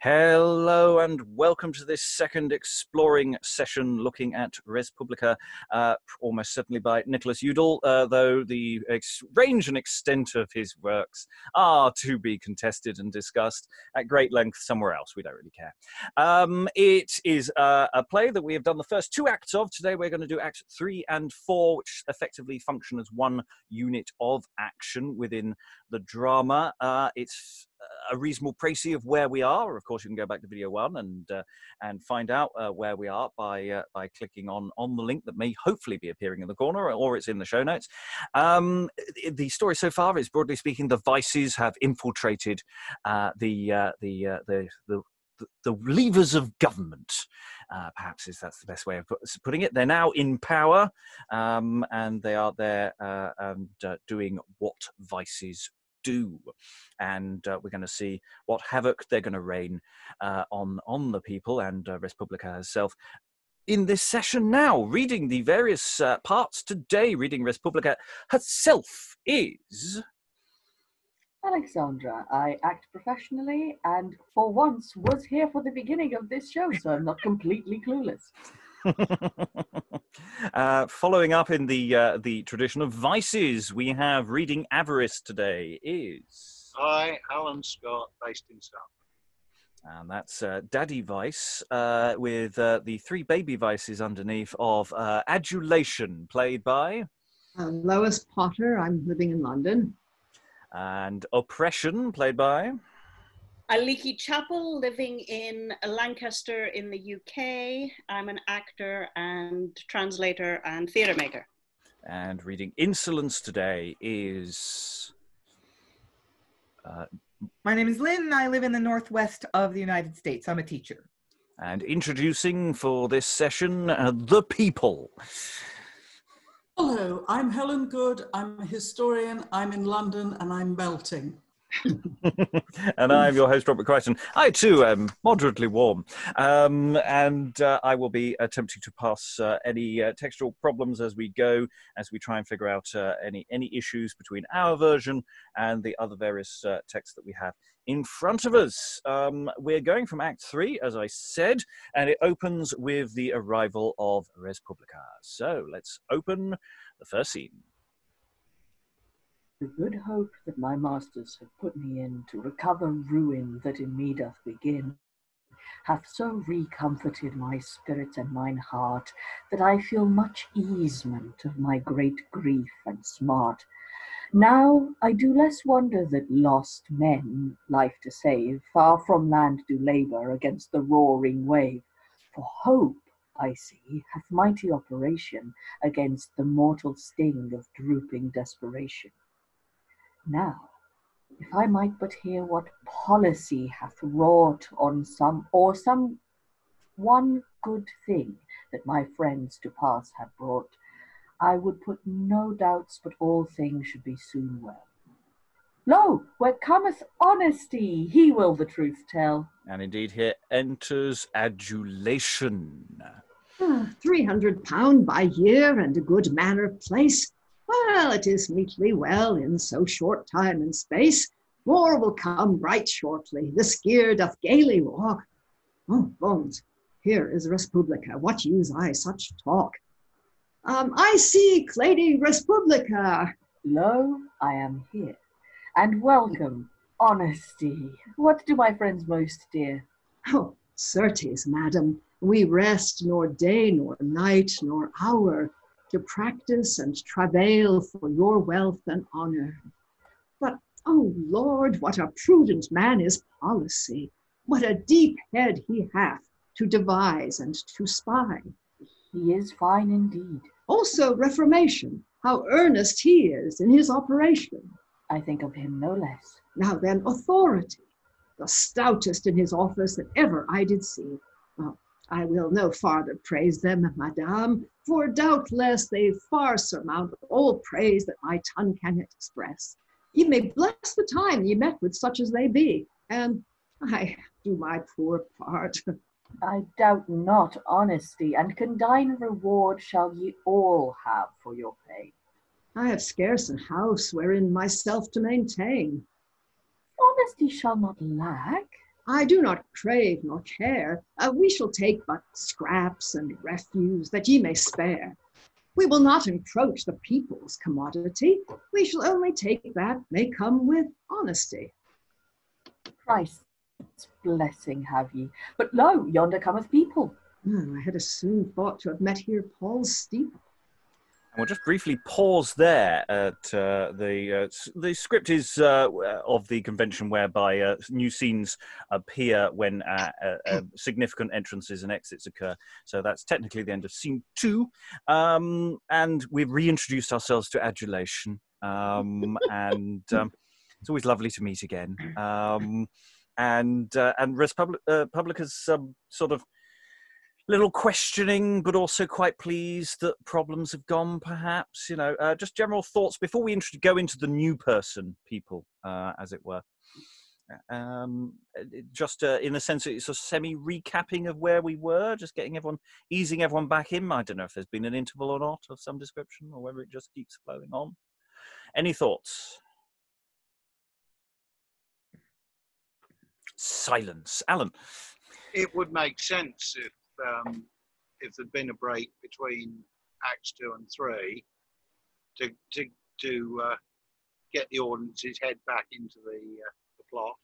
Hello and welcome to this second exploring session looking at Respublica, almost certainly by Nicholas Udall, though the range and extent of his works are to be contested and discussed at great length somewhere else. We don't really care. It is a play that we have done the first two acts of. Today we're going to do Acts 3 and 4, which effectively function as one unit of action within the drama. It's a reasonable précis of where we are. Of course, you can go back to video 1 and find out where we are by clicking on the link that may hopefully be appearing in the corner, or it's in the show notes. The story so far is, broadly speaking, the vices have infiltrated the levers of government. Perhaps that's the best way of putting it. They're now in power, and they are there and doing what vices do, and we're going to see what havoc they're going to rain on the people and Respublica herself in this session. Now, reading the various parts today, reading Respublica herself is Alexandra. I act professionally and for once was here for the beginning of this show, so I'm not completely clueless. Following up in the tradition of vices, we have reading Avarice today is... Hi, Helen Scott, based in South. And that's Daddy Vice with the three baby vices underneath of Adulation, played by... Lois Potter, I'm living in London. And Oppression, played by... Aliki, Chapple, living in Lancaster in the UK. I'm an actor and translator and theatre maker. And reading Insolence today is... My name is Lynn. I live in the northwest of the United States. I'm a teacher. And introducing for this session, the people. Hello, I'm Helen Good. I'm a historian. I'm in London and I'm melting. And I'm your host, Robert Crighton. I too am moderately warm, and I will be attempting to pass any textual problems as we go, as we try and figure out any issues between our version and the other various texts that we have in front of us. We're going from Act 3, as I said, and it opens with the arrival of Respublica. So let's open the first scene. The good hope that my masters have put me in to recover ruin that in me doth begin, hath so recomforted my spirit and mine heart, that I feel much easement of my great grief and smart. Now I do less wonder that lost men, life to save, far from land do labour against the roaring wave. For hope, I see, hath mighty operation against the mortal sting of drooping desperation. Now, if I might but hear what policy hath wrought on some one good thing that my friends to pass have brought, I would put no doubts but all things should be soon well. Lo, where cometh honesty, he will the truth tell. And indeed here enters Adulation. £300 by year and a good manor place. Well, it is meetly well in so short time and space. More will come right shortly. The skier doth gaily walk. Oh, bones, here is Respublica. What use I such talk? I seek Lady Respublica. Lo, I am here, and welcome, honesty. What do my friends most dear? Oh, certes, madam, we rest nor day nor night nor hour, to practice and travail for your wealth and honour. But, oh Lord, what a prudent man is policy! What a deep head he hath to devise and to spy! He is fine indeed. Also reformation, how earnest he is in his operation! I think of him no less. Now then, authority, the stoutest in his office that ever I did see. Oh, I will no farther praise them, madame, for doubtless they far surmount all praise that my tongue can express. Ye may bless the time ye met with such as they be, and I do my poor part. I doubt not honesty, and condign reward shall ye all have for your pay. I have scarce an house wherein myself to maintain. Honesty shall not lack. I do not crave nor care. We shall take but scraps and refuse that ye may spare. We will not encroach the people's commodity. We shall only take that may come with honesty. Christ's blessing have ye. But lo, yonder cometh people. I had as soon thought to have met here Paul's steeple. And we'll just briefly pause there at the script is of the convention whereby new scenes appear when significant entrances and exits occur. So that's technically the end of scene 2. And we've reintroduced ourselves to Adulation. It's always lovely to meet again. And Respublica's sort of little questioning, but also quite pleased that problems have gone, perhaps. Just general thoughts before we go into the new person people, as it were. In a sense, it's a semi-recapping of where we were, just easing everyone back in. I don't know if there's been an interval or not of some description, or whether it just keeps flowing on. Any thoughts? Silence. Alan? It would make sense if there'd been a break between Acts 2 and 3 to get the audience's head back into the plot.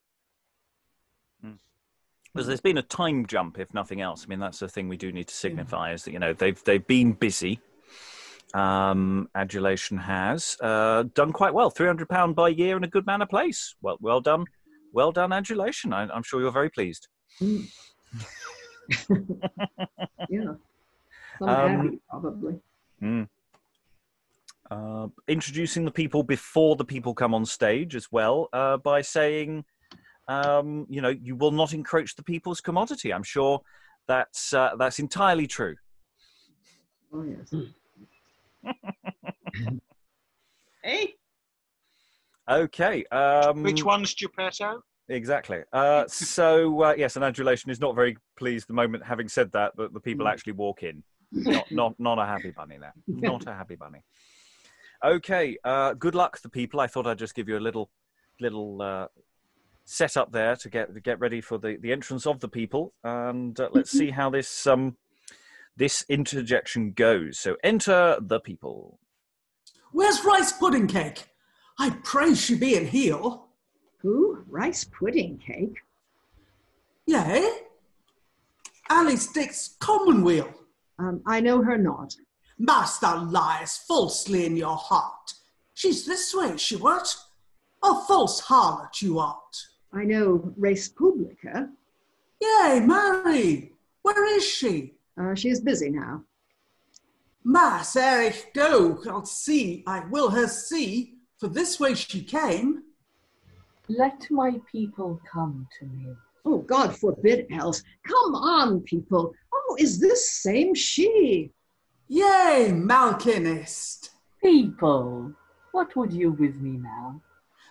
Because there's been a time jump, if nothing else. I mean, that's the thing we do need to signify is that they've been busy. Adulation has done quite well. £300 by year in a good manner place. Well done, Adulation. I'm sure you're very pleased. Yeah, happy, probably. Introducing the people before the people come on stage as well, by saying, you will not encroach the people's commodity. I'm sure that's entirely true. Oh yes. Hey. Okay. Which one's Geppetto? Exactly. Yes, and Adulation is not very pleased the moment, having said that the people actually walk in. Not a happy bunny there. Not a happy bunny. Okay. Good luck, the people. I thought I'd just give you a little set up there to get ready for the entrance of the people, and let's see how this interjection goes. So enter the people. Where's rice pudding cake? I pray she be in heel. Who? Rice pudding cake? Yea. Alice Dick's commonweal. I know her not. Master lies falsely in your heart. She's this way, she what? A false harlot you art. I know Respublica. Yea, marry. Where is she? She is busy now. Mass, Erich, go. I will her see, for this way she came. Let my people come to me. Oh, God forbid else. Come on, people. Oh, is this same she? Yea, Malkinist. People, what would you with me now?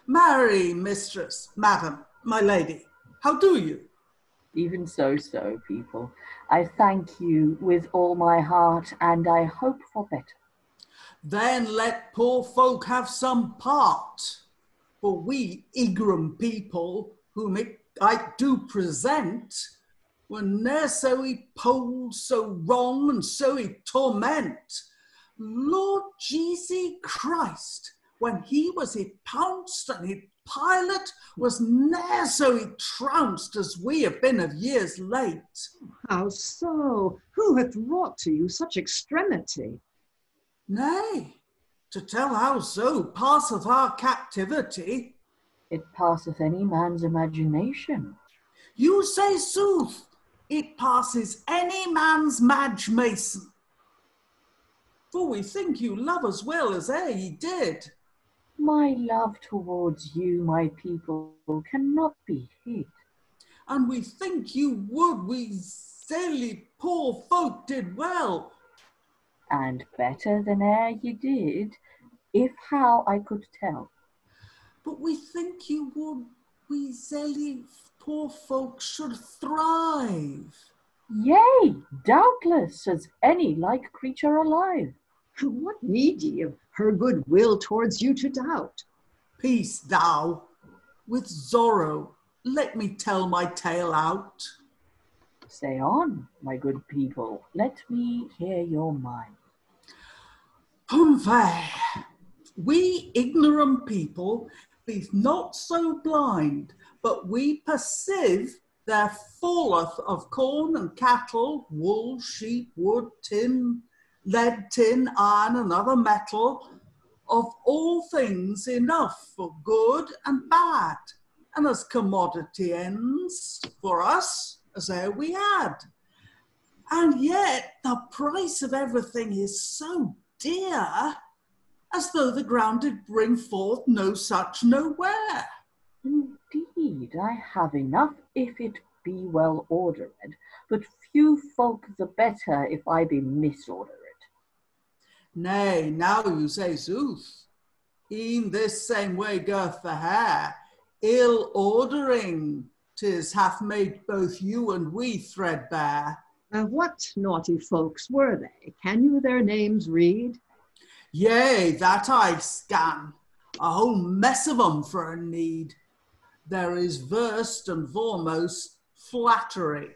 Marry, mistress, madam, my lady, how do you? Even so, people. I thank you with all my heart, and I hope for better. Then let poor folk have some part. For we Igrum people, whom I do present, were ne'er so polled, so wrong, and so torment. Lord Jesus Christ, when he was pounced and pilot, was ne'er so trounced as we have been of years late. How so? Who hath wrought to you such extremity? Nay, to tell how so passeth our captivity. It passeth any man's imagination. You say sooth, it passes any man's madge mason. For we think you love as well as e'er ye did. My love towards you, my people, cannot be hid. And we think you would, we silly poor folk did well. And better than e'er you did, if how I could tell. But we think you would, we silly poor folk should thrive. Yea, doubtless, as any like creature alive. What need ye of her good will towards you to doubt? Peace thou, with Zorro, let me tell my tale out. Say on, my good people, let me hear your mind. Pumfair, we ignorant people be not so blind, but we perceive there falleth of corn and cattle, wool, sheep, wood, tin, lead, tin, iron, and other metal, of all things enough for good and bad, and as commodity ends for us as e'er we had. And yet the price of everything is so dear, as though the ground did bring forth no such nowhere. Indeed, I have enough if it be well ordered, but few folk the better if I be misordered. Nay, now you say sooth. E'en this same way goeth the hair, ill ordering 'tis hath made both you and we threadbare. What naughty folks were they? Can you their names read? Yea, that I scan, a whole mess of 'em for a need. There is first and foremost flattery,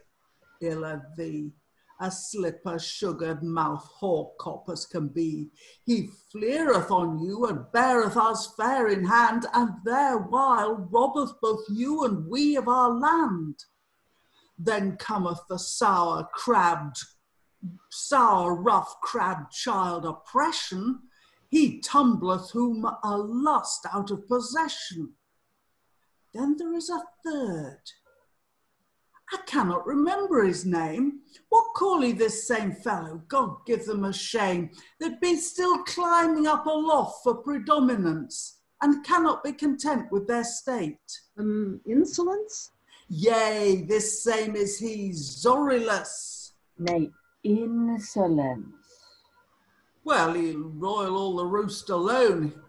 ill of thee, a slipper sugared mouth hawk-cop as can be. He fleereth on you and beareth us fair in hand, and therewhile robbeth both you and we of our land. Then cometh the sour, rough, crabbed child oppression. He tumbleth whom a lust out of possession. Then there is a third. I cannot remember his name. What call ye this same fellow? God give them a shame, that be still climbing up aloft for predominance, and cannot be content with their state. Insolence? Yea, this same is he, Zorilus. Nay, Insolence. Well, he'll roil all the roost alone,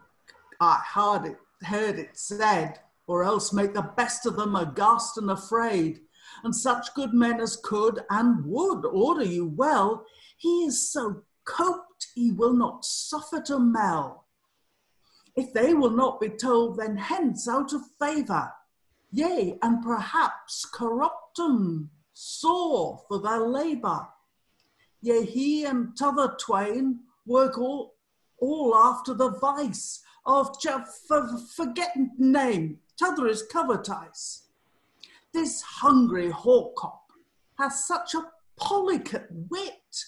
I heard it said, or else make the best of them aghast and afraid. And such good men as could and would order you well, he is so coped he will not suffer to mell. If they will not be told, then hence out of favour, yea, and perhaps corrupt 'em sore for their labour. Yea, he and t'other twain work all after the vice of forgetting name, t'other is covetise. This hungry hawk-cop has such a polycat wit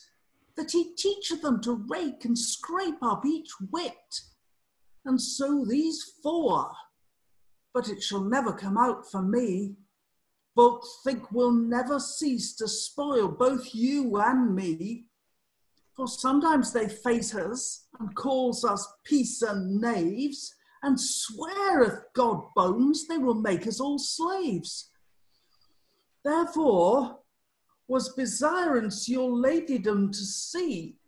that he teacheth them to rake and scrape up each wit. And so these four, but it shall never come out for me. Folk think we'll never cease to spoil both you and me. For sometimes they face us and calls us peace and knaves, and sweareth God bones they will make us all slaves. Therefore was desirance your ladydom to see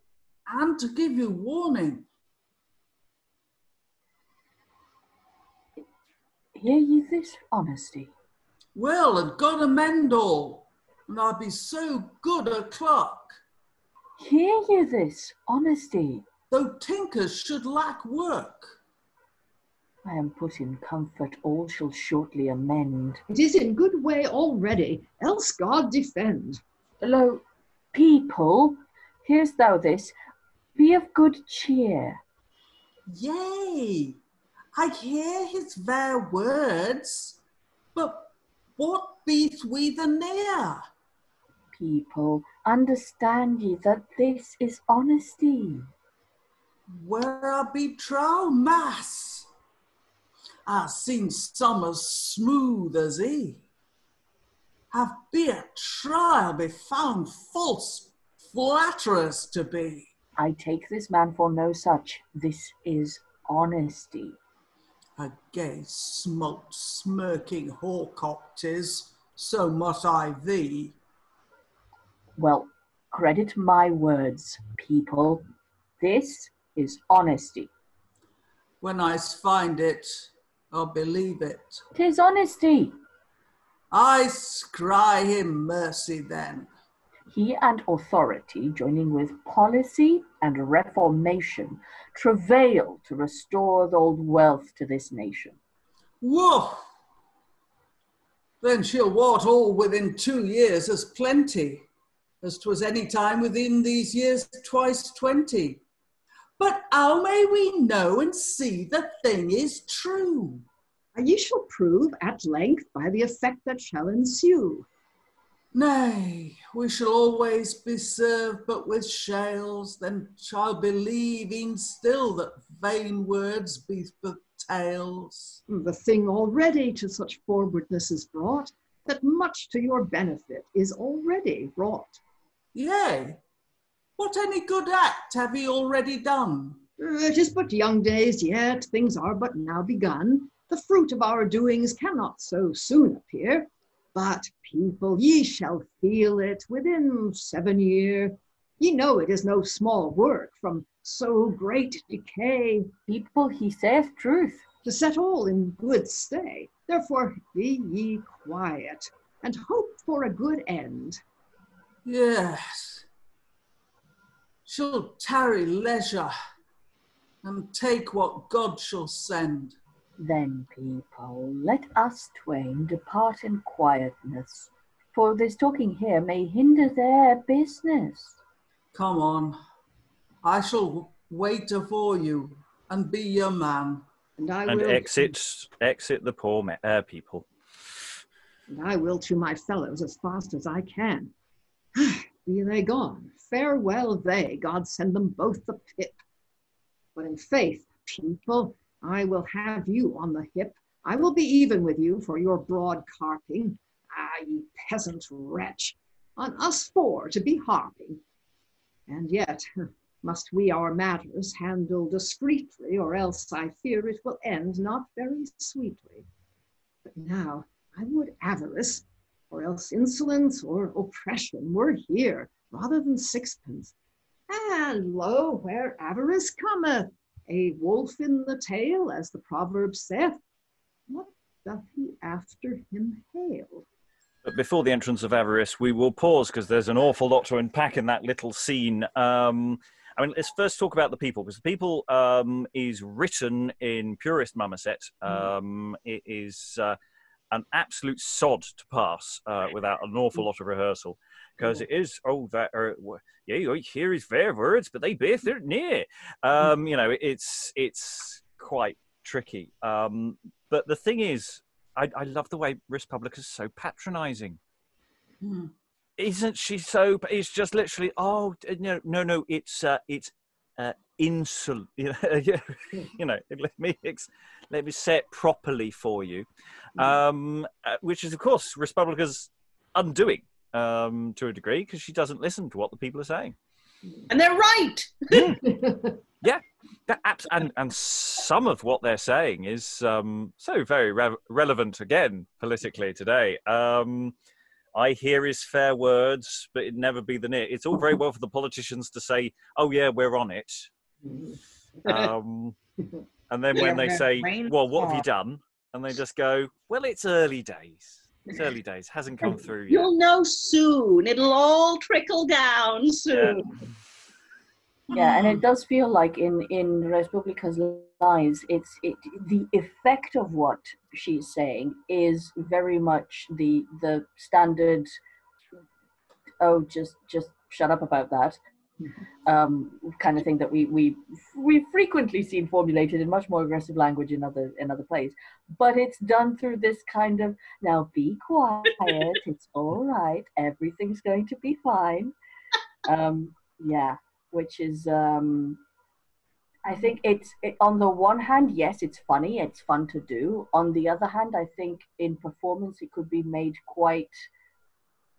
and to give you warning. Hear ye this honesty? Well, and God amend all, and I be so good a clerk. Hear ye this honesty? Though tinkers should lack work. I am put in comfort, all shall shortly amend. It is in good way already, else God defend. Lo, people, hear'st thou this? Be of good cheer. Yea, I hear his fair words, but what be'th we the near? People, understand ye that this is honesty. Where I be trow, mass, I've seen some as smooth as he. Have be a trial be found false flatterers to be. I take this man for no such. This is honesty. A gay smoked smirking hawk-cop 'tis, so must I thee. Well, credit my words, people. This is honesty. When I find it, I'll believe it. 'Tis honesty. I scry him mercy then. He and authority, joining with policy and reformation, travail to restore the old wealth to this nation. Whoa! Then she'll wot all within 2 years as plenty, as 'twas any time within these years twice 20. But how may we know and see the thing is true? Ye shall prove at length by the effect that shall ensue. Nay, we shall always be served but with shales, then shall believe e'en still that vain words be but tales. The thing already to such forwardness is brought, that much to your benefit is already wrought. Yea, what any good act have ye already done? It is but young days yet, things are but now begun. The fruit of our doings cannot so soon appear. But people, ye shall feel it within 7 year. Ye know it is no small work from so great decay. People, he saith truth. To set all in good stay. Therefore be ye quiet, and hope for a good end. Yes, she'll tarry leisure, and take what God shall send. Then, people, let us twain depart in quietness, for this talking here may hinder their business. Come on, I shall wait afore you, and be your man. And I And will exit the poor people. And I will to my fellows as fast as I can. Be they gone, farewell they, God send them both the pip. But in faith, people, I will have you on the hip. I will be even with you for your broad carping. Ah, ye peasant wretch, on us four to be harping. And yet must we our matters handle discreetly, or else I fear it will end not very sweetly. But now I would avarice, or else insolence or oppression were here, rather than sixpence. And lo, where avarice cometh, a wolf in the tail, as the proverb saith, what doth he after him hail? But before the entrance of Avarice, we will pause because there's an awful lot to unpack in that little scene. I mean, let's first talk about the people, because the people is written in purest marmoset. It is an absolute sod to pass without an awful lot of rehearsal, because it is, here is fair words, but they bear near. You know, it's quite tricky. But the thing is, I love the way Respublica is so patronising. Isn't she so? It's just literally, no, it's insolent. You know, let me say it properly for you, which is of course Respublica's undoing to a degree, because she doesn't listen to what the people are saying, and they're right. Yeah, and some of what they're saying is so very relevant again politically today. I hear his fair words, but it never be the near. It's all very well for the politicians to say, "Oh yeah, we're on it," and then when they say, "Well, what have you done?" and they just go, "Well, it's early days. It's early days. Hasn't come through yet." You'll know soon. It'll all trickle down soon. Yeah, and it does feel like in Respublica's lines, the effect of what she's saying is very much the standard, oh, just shut up about that, kind of thing that we've frequently seen formulated in much more aggressive language in other plays. But it's done through this kind of, now be quiet, it's all right, everything's going to be fine. Yeah. Which is, I think on the one hand, yes, it's funny, it's fun to do. On the other hand, I think in performance, it could be made quite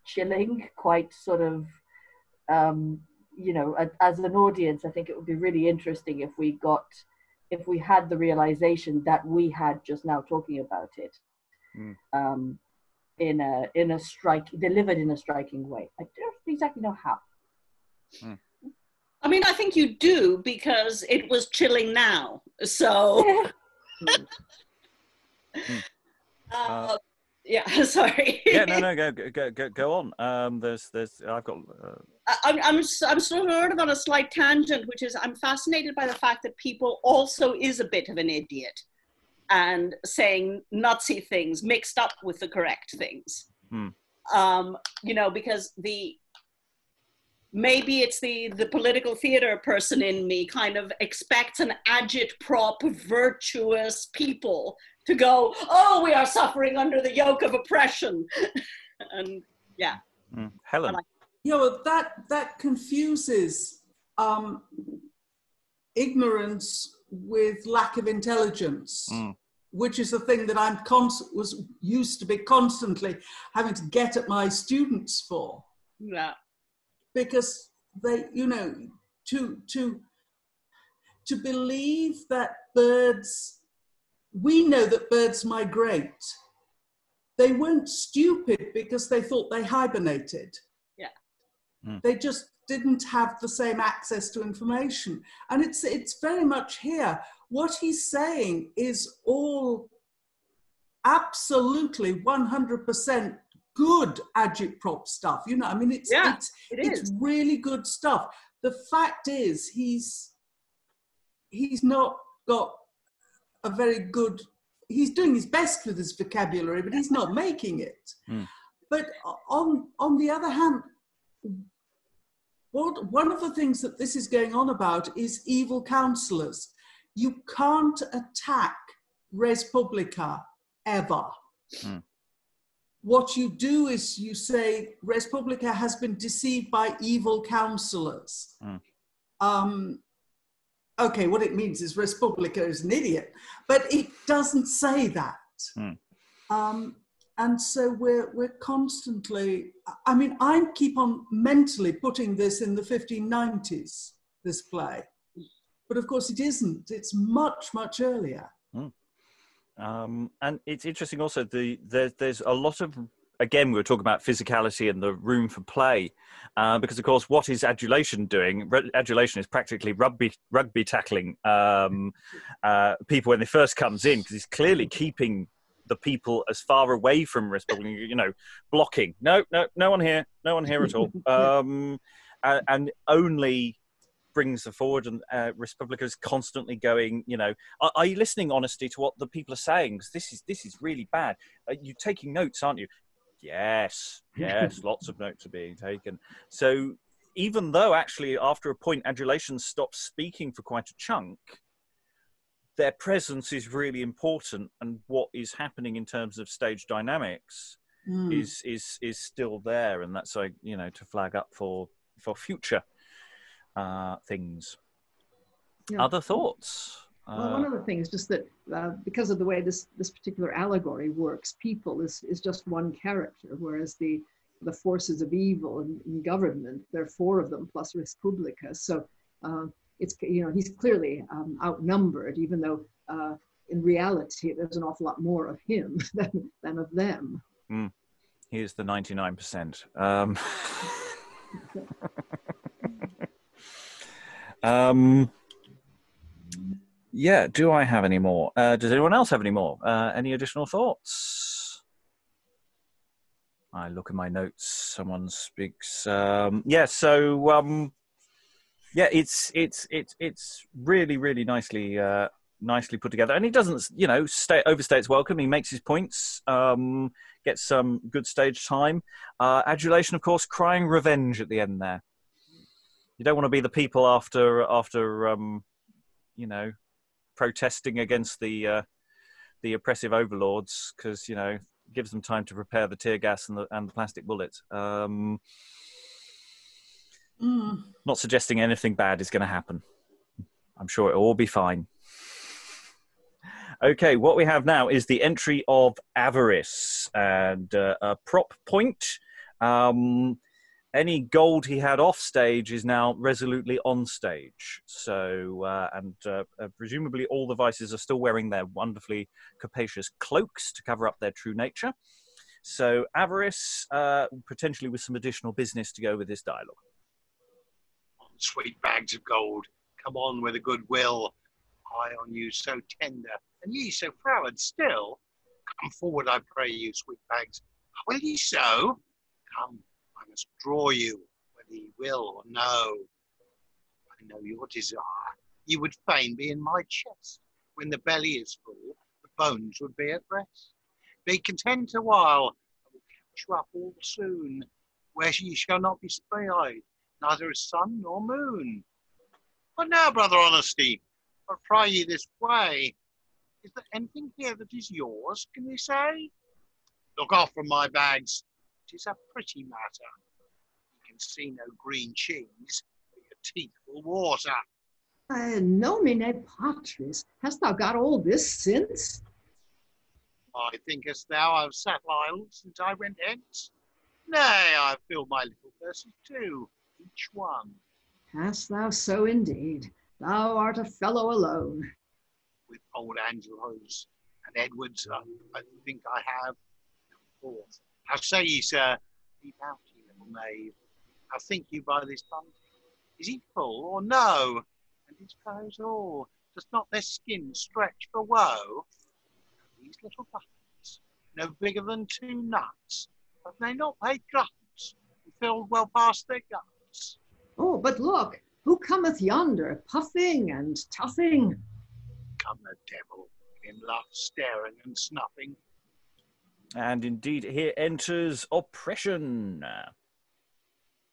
chilling, quite sort of, you know, as an audience, I think it would be really interesting if we had the realization that we had just now talking about it, delivered in a striking way. I don't exactly know how. I mean, I think you do, because it was chilling now. So, yeah, sorry. Yeah, no, go on. I've got. I'm sort of on a slight tangent, which is I'm fascinated by the fact that people also is a bit of an idiot. and saying Nazi things mixed up with the correct things. You know, because maybe it's the political theater person in me kind of expects an agitprop, virtuous people to go, oh, we are suffering under the yoke of oppression. And yeah. Helen. Yeah, well, that confuses ignorance with lack of intelligence, which is the thing that was used to be constantly having to get at my students for. Yeah. Because they, you know, to believe that birds, we know that birds migrate. They weren't stupid because they thought they hibernated. Yeah. They just didn't have the same access to information. And it's very much here. What he's saying is all absolutely 100% good agitprop stuff. You know, I mean, it's really good stuff. The fact is, he's not got a very good, he's doing his best with his vocabulary, but he's not making it. But on the other hand, one of the things that this is going on about is evil counselors. You can't attack Respublica ever. What you do is you say Respublica has been deceived by evil counselors. Okay, what it means is Respublica is an idiot, but it doesn't say that. And so we're constantly, I mean, I keep on mentally putting this in the 1590s, this play. But of course it isn't. It's much, much earlier. And it's interesting also, there's a lot of, again, we were talking about physicality and the room for play, because of course, what is Adulation doing? Adulation is practically rugby tackling people when they first comes in, because he's clearly keeping the people as far away from Respublica, you know, blocking. No one here at all. And only brings them forward, and Respublica is constantly going, you know, are you listening honestly to what the people are saying? Because this is really bad. You're taking notes, aren't you? Yes, lots of notes are being taken. So even though actually after a point Adulation stops speaking for quite a chunk, their presence is really important, and what is happening in terms of stage dynamics is still there, and that's, like, you know, to flag up for future things. Yeah. Other thoughts? Well, one of the things, just that because of the way this particular allegory works, people is just one character, whereas the forces of evil in government, there are 4 of them plus Respublica. So it's, you know, he's clearly outnumbered, even though in reality there's an awful lot more of him than of them. He is the 99%. Yeah, do I have any more? Does anyone else have any more? Any additional thoughts? I look at my notes. Someone speaks. Yeah, so yeah, it's really, really nicely put together, and he doesn't, you know, overstay its welcome. He makes his points, gets some good stage time. Adulation, of course, crying revenge at the end there. You don't want to be the people after you know, protesting against the oppressive overlords, because, you know, it gives them time to prepare the tear gas and the plastic bullets. Not suggesting anything bad is going to happen. I'm sure it'll all be fine. Okay, what we have now is the entry of Avarice, and a prop point. Any gold he had off stage is now resolutely on stage. So, and presumably all the vices are still wearing their wonderfully capacious cloaks to cover up their true nature. So Avarice, potentially with some additional business to go with this dialogue. Sweet bags of gold, come on with a good will. I on you so tender, and ye so froward still. Come forward, I pray you, sweet bags. Will ye so? Come, I must draw you, whether ye will or no. I know your desire. You would fain be in my chest. When the belly is full, the bones would be at rest. Be content a while, I will catch you up all soon, where ye shall not be spied, neither as sun nor moon. But now, brother Honesty, I pray ye this way, is there anything here that is yours, can ye say? Look off from my bags, 'tis a pretty matter. You can see no green cheese, but your teeth will water. Nomine Patris, hast thou got all this since? I thinkest thou I've sat idle since I went hence? Nay, I've filled my little purses too, each one. Hast thou so indeed? Thou art a fellow alone. With old Angelo's and Edward's, I think I have. Forth. How say ye, sir? Leap out, ye little knave. How think you by this bunting? Is he full or no? And his fellows all, does not their skin stretch for woe? These little buttons, no bigger than 2 nuts, have they not paid guns and filled well past their guts? Oh, but look, who cometh yonder, puffing and tuffing? Come the devil, in love staring and snuffing. And indeed, here enters Oppression.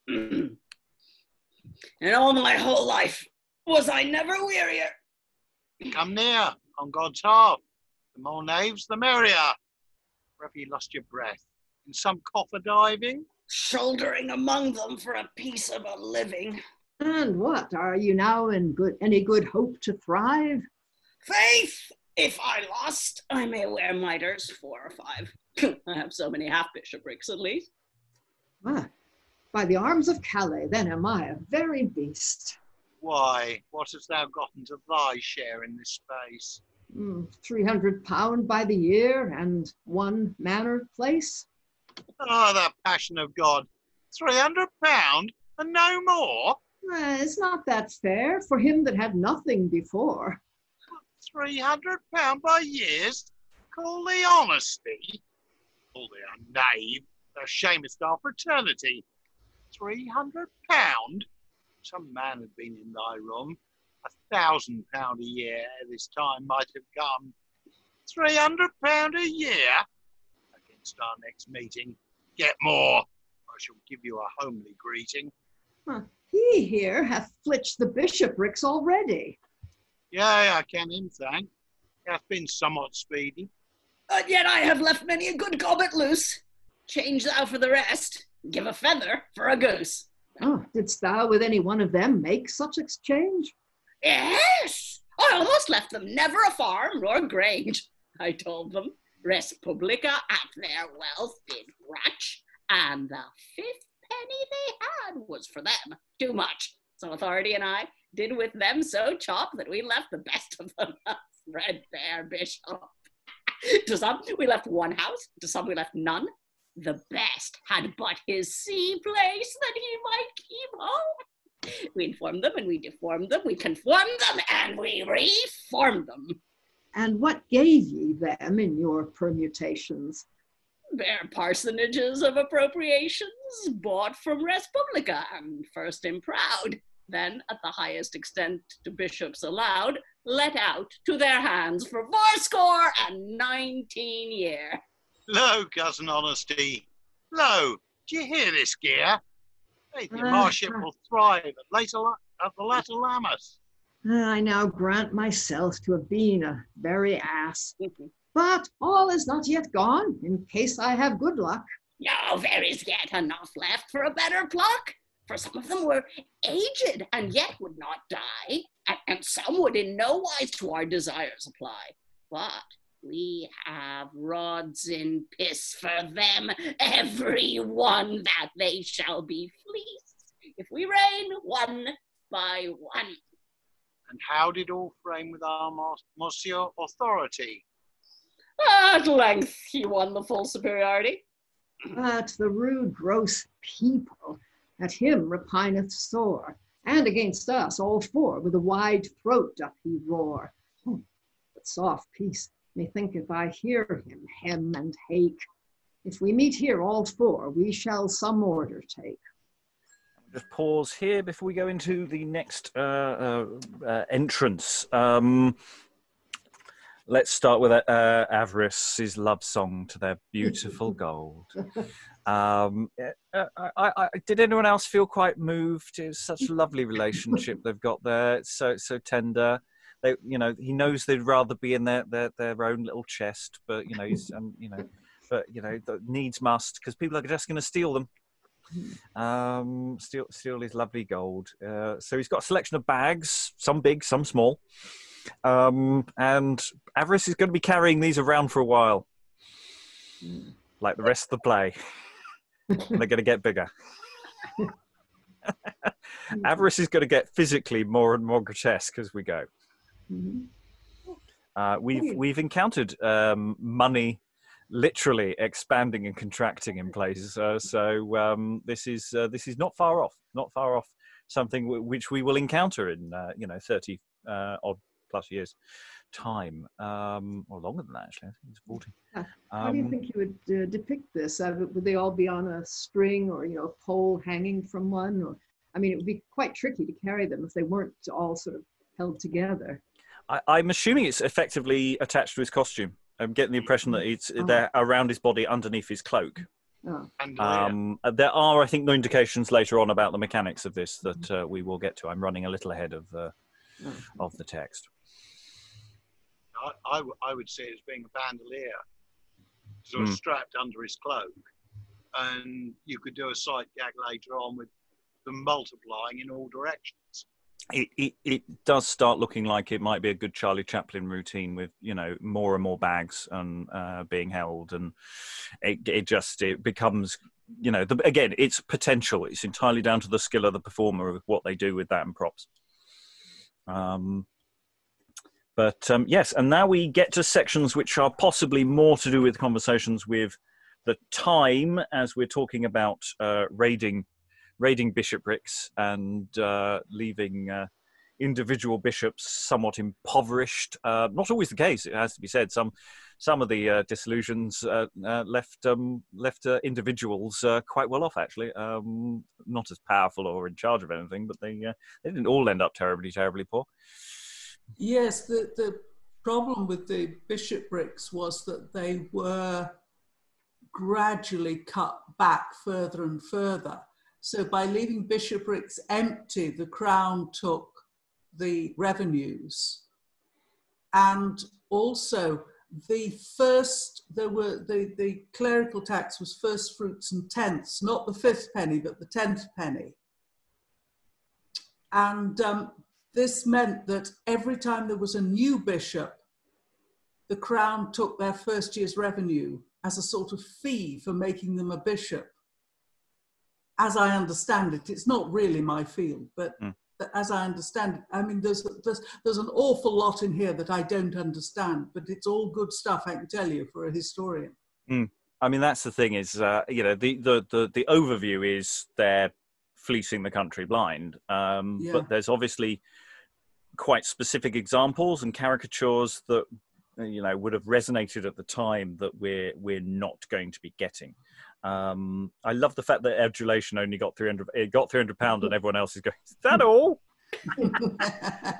In all my whole life, was I never wearier? Come near, on God's half. The more knaves, the merrier. Or have you lost your breath? In some coffer diving? Shouldering among them for a piece of a living. And what, are you now in any good hope to thrive? Faith, if I lost, I may wear mitres 4 or 5. I have so many half-bishoprics at least. Ah, by the arms of Calais, then am I a very beast. Why, what hast thou gotten to thy share in this space? £300 by the year and 1 manor place. Oh, the passion of God! £300 and no more? It's not that fair for him that had nothing before. £300 by years? Call thee honesty? Call thee a knave, thou shamest our fraternity. £300? Some man had been in thy room. £1,000 a year ere this time might have come. £300 a year? Against our next meeting. Get more. I shall give you a homely greeting. He here hath flitched the bishoprics already. Yea, I can him thank. He hath been somewhat speedy. But yet I have left many a good gobbet loose. Change thou for the rest. Give a feather for a goose. Oh, didst thou with any one of them make such exchange? Yes! I almost left them never a farm nor a grange. I told them Respublica at their wealth did grutch, and the 5th penny they had was for them. Too much. So authority and I did with them so chop that we left the best of them a threadbare bishop. To some we left 1 house, to some we left none. The best had but his sea place that he might keep home. We informed them and we deformed them, we conformed them and we reformed them. And what gave ye them in your permutations? Bare parsonages of appropriations, bought from Respublica, and first in proud, then at the highest extent to bishops allowed, let out to their hands for 19 year. Lo, cousin Honesty. Lo, do you hear this, gear? Faith, your marship will thrive at the latter Lammas. I now grant myself to have been a very ass. But all is not yet gone, in case I have good luck. No, there is yet enough left for a better pluck. For some of them were aged, and yet would not die, and some would in no wise to our desires apply. But we have rods in piss for them, every one that they shall be fleeced, if we reign 1 by 1. And how did all frame with our Monsieur Authority? At length he won the full superiority. But the rude, gross people at him repineth sore, and against us all 4 with a wide throat doth he roar. But soft peace, methink if I hear him hem and hake. If we meet here all 4, we shall some order take. Just pause here before we go into the next entrance. Let's start with Avarice's love song to their beautiful gold. Did anyone else feel quite moved? It's such a lovely relationship they've got there. It's so tender. They, he knows they'd rather be in their own little chest, but the needs must, because people are just going to steal them. Steal his lovely gold. So he's got a selection of bags, some big, some small. And Avarice is going to be carrying these around for a while, like the rest of the play. And they're going to get bigger. Avarice is going to get physically more and more grotesque as we go. We've encountered money literally expanding and contracting in places. So this is not far off. Not far off something which we will encounter in 30 odd plus years time, or longer than that actually. I think it's 40. How do you think you would depict this? Would they all be on a string or a pole hanging from one? Or it would be quite tricky to carry them if they weren't all sort of held together. I'm assuming it's effectively attached to his costume. I'm getting the impression that it's there around his body underneath his cloak. Oh. There are, I think, no indications later on about the mechanics of this that we will get to. I'm running a little ahead of the text. I would see it as being a bandolier, sort of strapped under his cloak, and you could do a sight gag later on with them multiplying in all directions. It does start looking like it might be a good Charlie Chaplin routine with more and more bags and being held, and it becomes again, it's potential. It's entirely down to the skill of the performer of what they do with that and props. Yes, and now we get to sections which are possibly more to do with conversations with the time, as we're talking about raiding bishoprics and leaving individual bishops somewhat impoverished. Not always the case, it has to be said. Some of the disillusions left individuals quite well off, actually. Not as powerful or in charge of anything, but they didn't all end up terribly, terribly poor. Yes, the problem with the bishoprics was that they were gradually cut back further and further. So by leaving bishoprics empty, the crown took the revenues. And also the clerical tax was first fruits and tenths, not the 5th penny, but the 10th penny. And this meant that every time there was a new bishop, the crown took their first year's revenue as a sort of fee for making them a bishop. As I understand it, it's not really my field, but as I understand it, there's an awful lot in here that I don't understand, but it's all good stuff, I can tell you, for a historian. That's the thing is, the overview is they're fleecing the country blind, but there's obviously quite specific examples and caricatures that would have resonated at the time that we're not going to be getting. I love the fact that Adulation only got £300. It got £300, and everyone else is going, "Is that all?" You're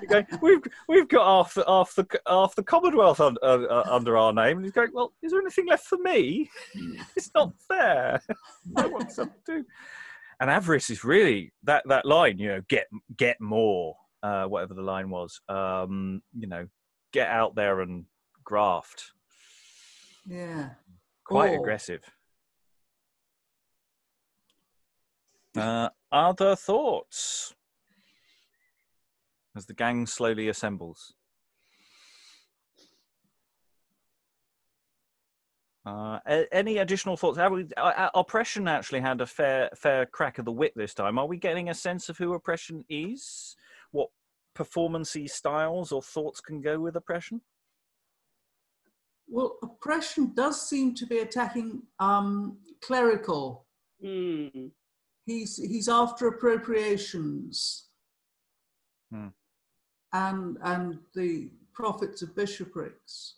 going, we've got half the Commonwealth under our name, and he's going, "Well, is there anything left for me? It's not fair. I want something too." And Avarice is really that line, get more, whatever the line was. Get out there and graft. Yeah. Quite aggressive. Other thoughts as the gang slowly assembles? Any additional thoughts? Oppression actually had a fair crack of the whip this time. Are we getting a sense of who Oppression is? What performance-y styles or thoughts can go with Oppression? Well, Oppression does seem to be attacking clerical. He's after appropriations and the profits of bishoprics.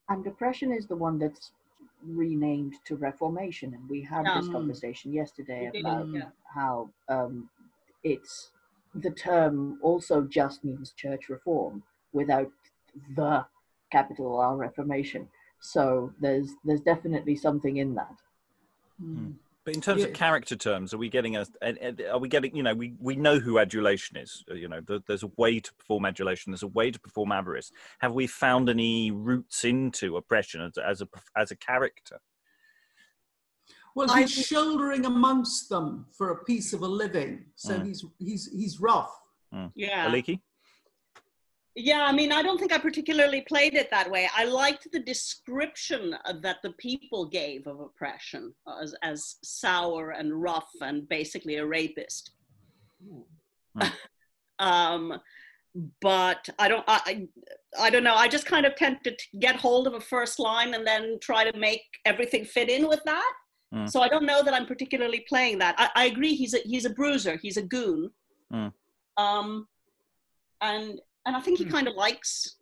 And Oppression is the one that's renamed to Reformation, and we had this conversation yesterday about how it's the term also just means church reform without the capital R Reformation. So there's definitely something in that. But in terms of character terms, are we getting you know, we know who adulation is, you know, there's a way to perform adulation, there's a way to perform avarice. Have we found any roots into oppression as a character? Well, he's shouldering amongst them for a piece of a living, so he's rough. Yeah. Aliki? Yeah, I mean, I don't think I particularly played it that way. I liked the description that the people gave of oppression as sour and rough and basically a rapist. But I don't know. I just kind of tend to get hold of a first line and then try to make everything fit in with that. So I don't know that I'm particularly playing that. I agree. He's a bruiser. He's a goon. And I think he kind of likes,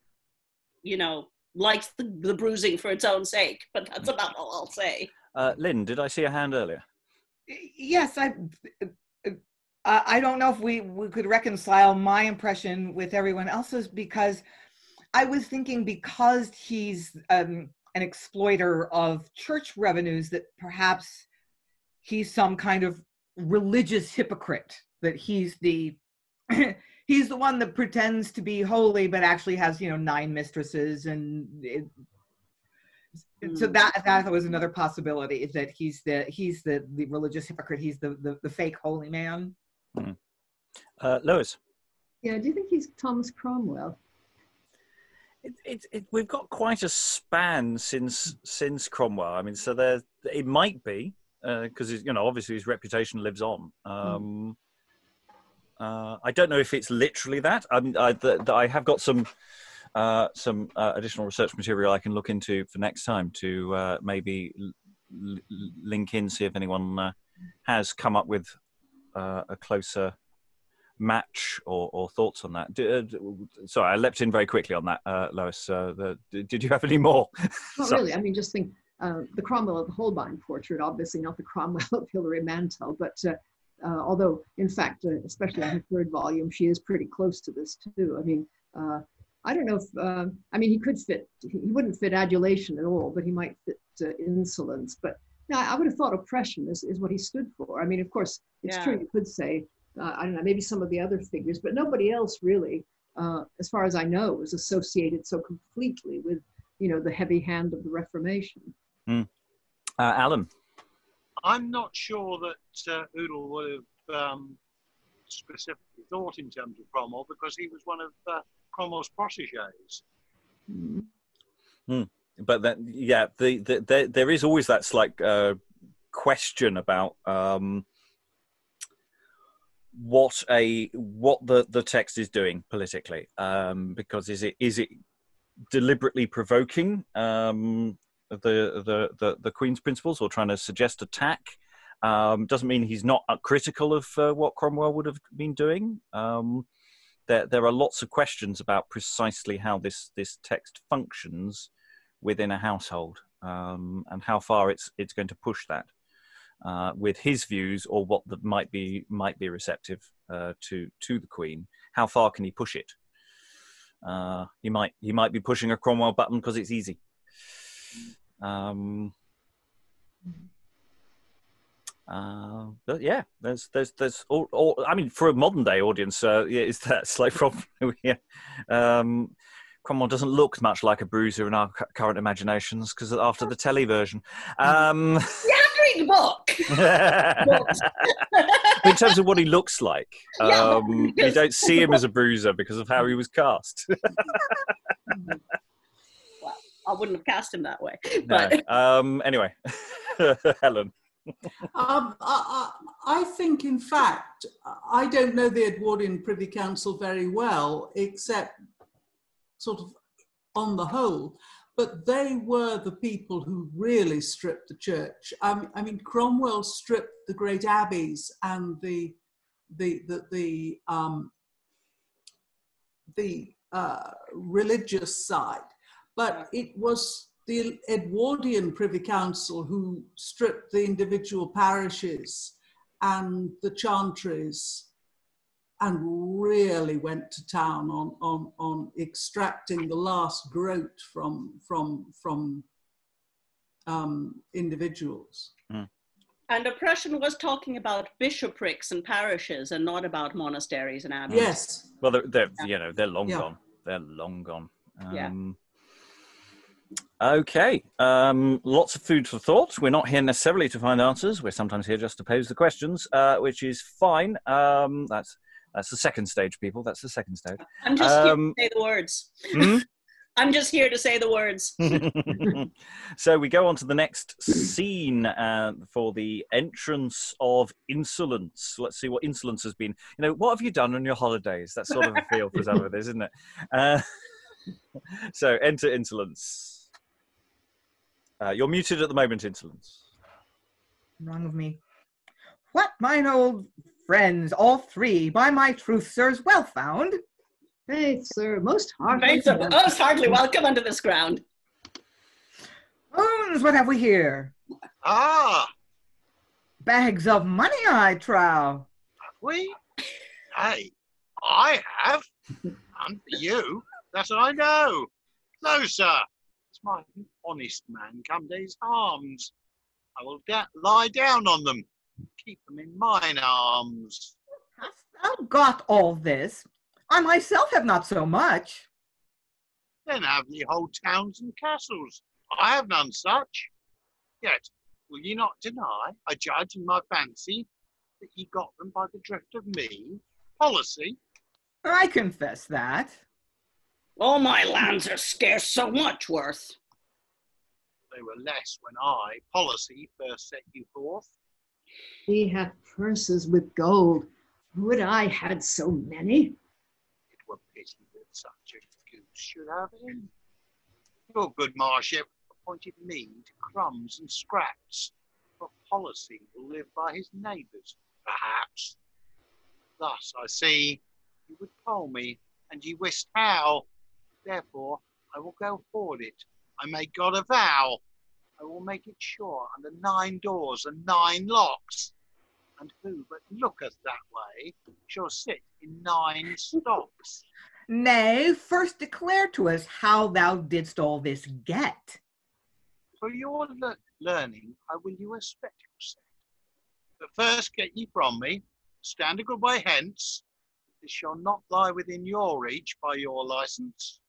you know, the bruising for its own sake, but that's about all I'll say. Lynn, did I see a hand earlier? Yes, I don't know if we could reconcile my impression with everyone else's, because I was thinking because he's an exploiter of church revenues, that perhaps he's some kind of religious hypocrite, that he's the he's the one that pretends to be holy but actually has, you know, 9 mistresses, and so that was another possibility, is that he's the religious hypocrite, he's the fake holy man. Lois? Yeah, do you think he's Thomas Cromwell? We've got quite a span since Cromwell. I mean, so it might be because you know, obviously his reputation lives on. I don't know if it's literally that. I have got some additional research material I can look into for next time to maybe link in, see if anyone has come up with a closer match or thoughts on that. Sorry, I leapt in very quickly on that, Lois. Did you have any more? Not really. I mean, just think the Cromwell of the Holbein portrait, obviously not the Cromwell of Hilary Mantel, but although, in fact, especially in the 3rd volume, she is pretty close to this too. I mean, I don't know if, I mean, he wouldn't fit adulation at all, but he might fit insolence. But no, I would have thought oppression is what he stood for. I mean, of course, it's true, you could say, I don't know, maybe some of the other figures, but nobody else really, as far as I know, is associated so completely with, you know, the heavy hand of the Reformation. Alan? I'm not sure that Udall would have specifically thought in terms of Cromwell, because he was one of Cromwell's protégés. But then, yeah, there is always that slight question about what the text is doing politically, because is it deliberately provoking the Queen's principles or trying to suggest attack? Doesn't mean he's not critical of what Cromwell would have been doing. There are lots of questions about precisely how this text functions within a household, and how far it's going to push that with his views, or what that might be receptive to the Queen. How far can he push it? He might be pushing a Cromwell button because it's easy. But yeah, there's all, I mean, for a modern day audience, is that slight problem? Cromwell doesn't look much like a bruiser in our current imaginations, because after the telly version, You have to read the book. in terms of what he looks like, you don't see him as a bruiser because of how he was cast. Well, I wouldn't have cast him that way. But no. Anyway, Helen. I think, in fact, I don't know the Edwardian Privy Council very well, except sort of on the whole, but they were the people who really stripped the church. I mean, Cromwell stripped the great abbeys and the religious side, but it was the Edwardian Privy Council who stripped the individual parishes and the chantries and really went to town on extracting the last groat from individuals. Mm. And oppression was talking about bishoprics and parishes and not about monasteries and abbeys. Yes. Well, they're long Yeah. gone. They're long gone. Yeah. Okay. Lots of food for thought. We're not here necessarily to find answers. We're sometimes here just to pose the questions, which is fine. That's the second stage, people. That's the second stage. I'm just here to say the words. I'm just here to say the words. So we go on to the next scene for the entrance of Insolence. Let's see what Insolence has been. What have you done on your holidays? That's sort of a feel for some of this, isn't it? So enter Insolence. You're muted at the moment, Insolence. Wrong of me. What, mine old friends, all three, by my truth, sirs, well found. Faith, sir, most heartily. Most heartily welcome unto this ground. Bones, what have we here? Ah, Bags of money, I trow. have we? Hey, I have. And for you, that's what I know. No, sir. It's my honest man come to his arms. I will lie down on them, keep them in mine arms. Hast thou got all this? I myself have not so much. Then have ye whole towns and castles. I have none such. Yet will ye not deny, I judge in my fancy, that ye got them by the drift of me, policy? I confess that. All my lands are scarce so much worth. They were less when I, policy, first set you forth. He hath purses with gold. Would I had so many? It were pity that such a goose should have him. Your good marship appointed me to crumbs and scraps, but policy will live by his neighbours, perhaps. Thus, I see, you would poll me, and ye wist how. Therefore, I will go forward it. I make God a vow. I will make it sure under 9 doors and 9 locks. And who but looketh that way shall sit in 9 stocks. Nay, first declare to us how thou didst all this get. For your learning, I will you a spectacle set. But first get ye from me, stand a good way hence. This shall not lie within your reach by your license.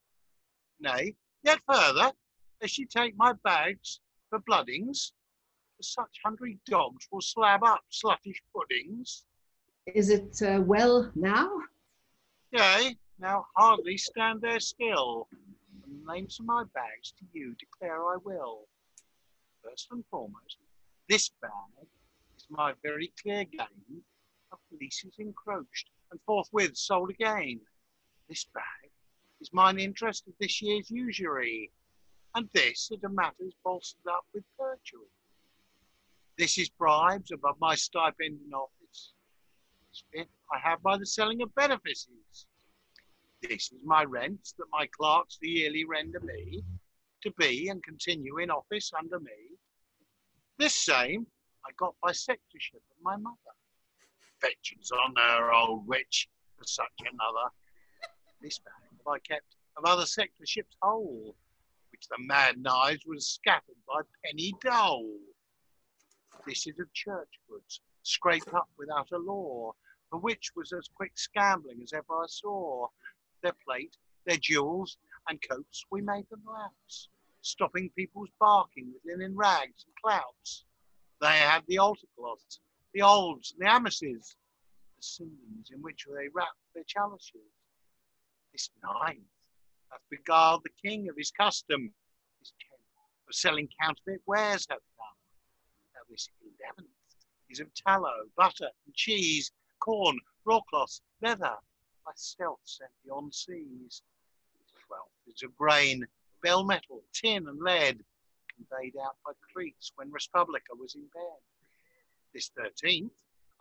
Nay, yet further, lest ye take my bags for bloodings, for such hungry dogs will slab up sluttish puddings. Is it well now? Yea, now hardly stand there still, and the names of my bags to you declare I will. First and foremost, this bag is my very clear gain of leases encroached and forthwith sold again. This bag is mine interest of this year's usury, and this at a matters bolstered up with perjury. This is bribes above my stipend in office. This fifth I have by the selling of benefices. This is my rents that my clerks the yearly render me, to be and continue in office under me. This same I got by sectorship of my mother. Fetches on her, old witch, for such another. This bag have I kept of other sectorships whole, which the mad knives was scattered by penny dole. This is of church goods, scraped up without a law, for which was as quick scambling as ever I saw. Their plate, their jewels, and coats we made them louts, stopping people's barking with linen rags and clouts. They had the altar cloths, the olds, the amices, the cinders in which they wrapped their chalices. This 9th hath beguiled the king of his custom. This 10th of selling counterfeit wares hath done. Now this 11th is of tallow, butter, and cheese, corn, broadcloth, leather, by stealth sent beyond seas. This 12th is of grain, bell metal, tin, and lead, conveyed out by creeks when Respublica was in bed. This 13th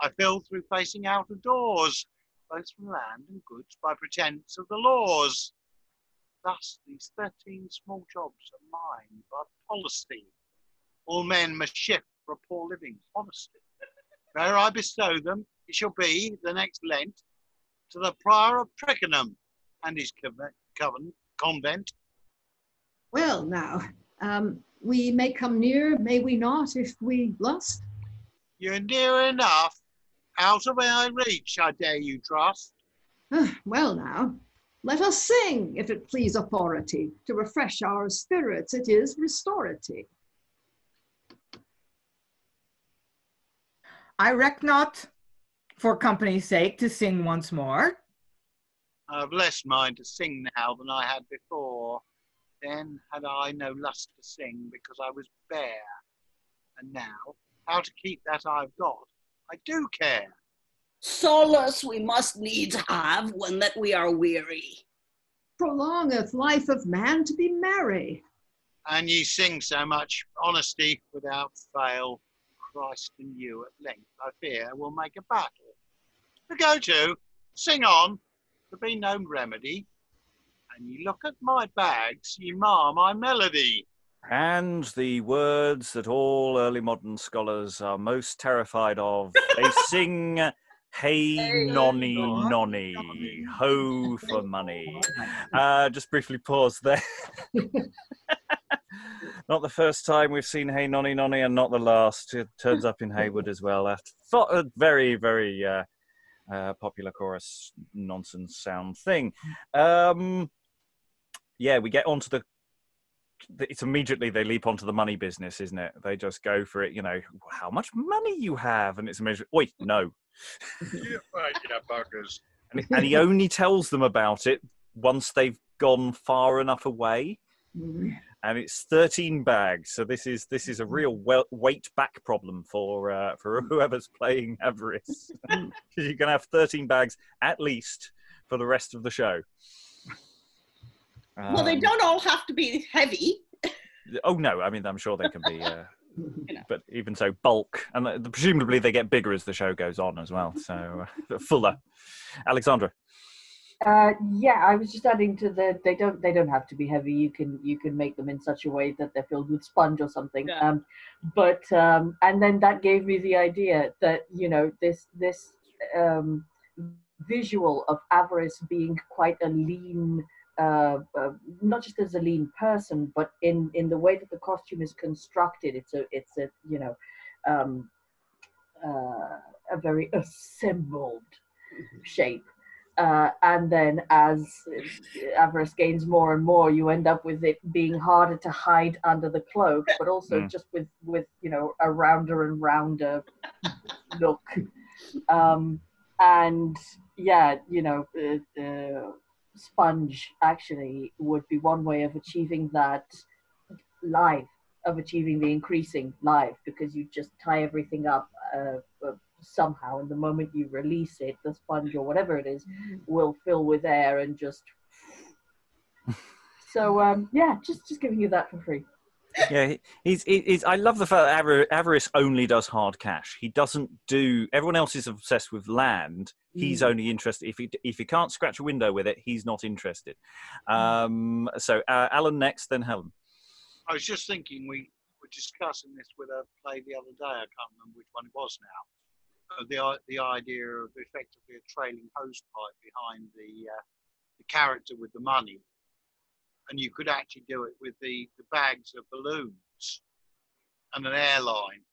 I filled through facing out of doors, both from land and goods by pretence of the laws. Thus these 13 small jobs are mine by policy. All men must shift for a poor living, honestly. Where I bestow them, it shall be the next Lent, to the Prior of Prickenham and his convent. Well, now, we may come near, may we not, if we lust? You're near enough. Out of my reach, I dare you trust. Well, now, let us sing, if it please authority. To refresh our spirits, it is restorative. I reck not, for company's sake, to sing once more. I've less mind to sing now than I had before. Then had I no lust to sing because I was bare. And now, how to keep that I've got, I do care. Solace we must needs have when that we are weary. Prolongeth life of man to be merry. And ye sing so much honesty without fail. Christ and you at length, I fear, will make a battle. To go to, sing on, there be no remedy. And ye look at my bags, ye mar my melody. And the words that all early modern scholars are most terrified of, they sing, hey nonny nonny, ho for money. Just briefly pause there. Not the first time we've seen hey nonny nonny, and not the last. It turns up in Hayward as well. A very, very popular chorus nonsense sound thing. Yeah, we get onto it's immediately they leap onto the money business, isn't it? They just go for it, how much money you have, and it's a measure. Wait, no. You buggers. And he only tells them about it once they've gone far enough away. And it's 13 bags, so this is a real weight back problem for whoever's playing Avarice. You're going to have 13 bags at least for the rest of the show. Well, they don't all have to be heavy. Oh no, I mean I'm sure they can be, but even so, bulk, and presumably they get bigger as the show goes on as well. So fuller. Alexandra. Yeah, I was just adding to they don't have to be heavy. You can make them in such a way that they're filled with sponge or something. Yeah. And then that gave me the idea that this visual of Avarice being quite a lean, not just as a lean person, but in the way that the costume is constructed. It's a very assembled shape. And then as Avarice gains more and more, you end up with it being harder to hide under the cloak, but also just with a rounder and rounder look. And yeah, sponge actually would be one way of achieving that live, of achieving the increasing live, because you just tie everything up somehow, and the moment you release it, the sponge or whatever it is will fill with air and just so yeah, just giving you that for free. Yeah, he's I love the fact that Avarice only does hard cash. He doesn't do. Everyone else is obsessed with land. He's only interested if he can't scratch a window with it, he's not interested. So Alan next, then Helen. I was just thinking we were discussing this with a play the other day. I can't remember which one it was now. The idea of effectively a trailing hosepipe behind the character with the money, and you could actually do it with the bags of balloons and an airline.